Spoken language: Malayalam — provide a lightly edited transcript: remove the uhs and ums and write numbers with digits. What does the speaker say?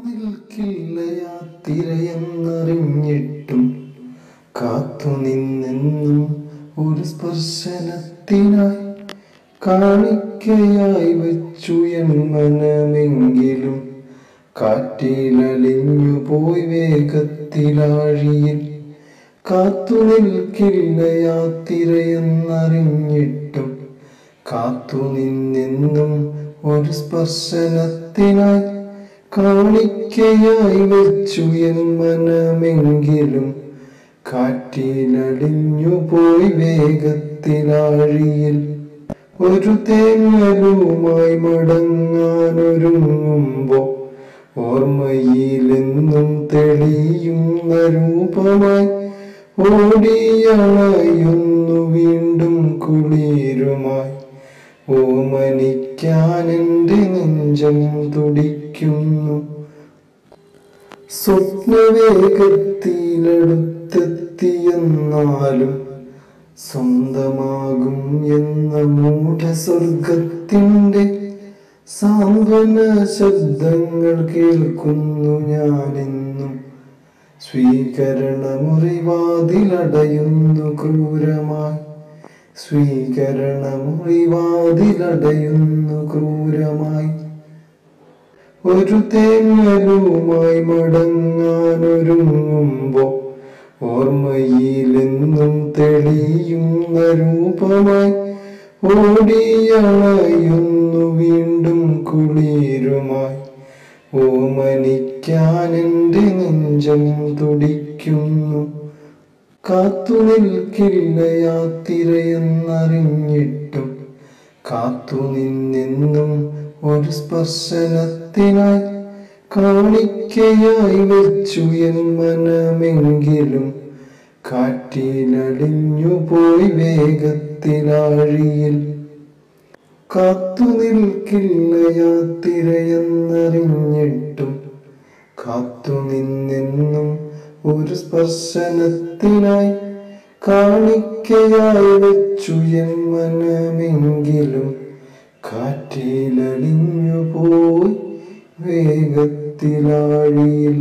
നിൽക്കില്ല യാത്രയെന്നറിഞ്ഞിട്ടും കാത്തുനിന്നെന്നും ഒരു സ്പർശനത്തിനായി കാണിക്കയായി വെച്ചു എൻ മനമെങ്കിലും കാറ്റിലലിഞ്ഞു പോയി വേഗത്തിലാഴിയിൽ. കാത്തുനിൽക്കില്ല യാത്രയെന്നറിഞ്ഞിട്ടും കാത്തുനിന്നെന്നും ഒരു സ്പർശനത്തിനായി കാണിക്കയായി വെച്ചു എൻ മനമെങ്കിലും കാറ്റിലടിഞ്ഞു പോയി വേഗത്തിലാഴിയിൽ. ഒരു തേങ്ങലുമായി മടങ്ങാനൊരുങ്ങുമ്പോ ഓർമ്മയിലെന്നും തെളിയുന്ന രൂപമായി ഓടിയണയുന്നു വീണ്ടും കുളിരുമായി. ഓമനിക്കാൻ എൻ്റെ നെഞ്ചം തുടിക്കുന്നു. സ്വപ്നവേഗത്തിലടുത്തെത്തിയെന്നാലും സ്വന്തമാകും എന്ന മൂഢസ്വർഗത്തിൻ്റെ സാന്ത്വന ശബ്ദങ്ങൾ കേൾക്കുന്നു ഞാനെന്നും. സ്വീകരണമുറിവാതിലടയുന്നു ക്രൂരമായി. സ്വീകരണമുറിവാതിലടയുന്നു ക്രൂരമായി. ഒരു തേങ്ങലുമായി മടങ്ങാനൊരുങ്ങുമ്പോ ഓർമ്മയിലെന്നും തെളിയുന്ന രൂപമായി ഓടിയണയുന്നു വീണ്ടും കുളിരുമായി. ഓമനിക്കാൻ എൻ്റെ നെഞ്ചം തുടിക്കുന്നു. കാത്തുനിൽക്കില്ല യാത്രയെന്നറിഞ്ഞിട്ടും കാത്തുനിന്നെന്നും ഒരു സ്പർശനത്തിനായി കാണിക്കയായി വെച്ചു എൻ മനമെങ്കിലും കാറ്റിലടിഞ്ഞു പോയി വേഗത്തിലാഴിയിൽ. കാത്തുനിൽക്കില്ല യാത്രയെന്നറിഞ്ഞിട്ടും കാത്തുനിന്നെന്നും ഒരു സ്പർശനത്തിനായി കാണിക്കയായി വെച്ചു എൻ മനമെങ്കിലും കാറ്റിലടിഞ്ഞു പോയി വേഗത്തിലാഴിയിൽ.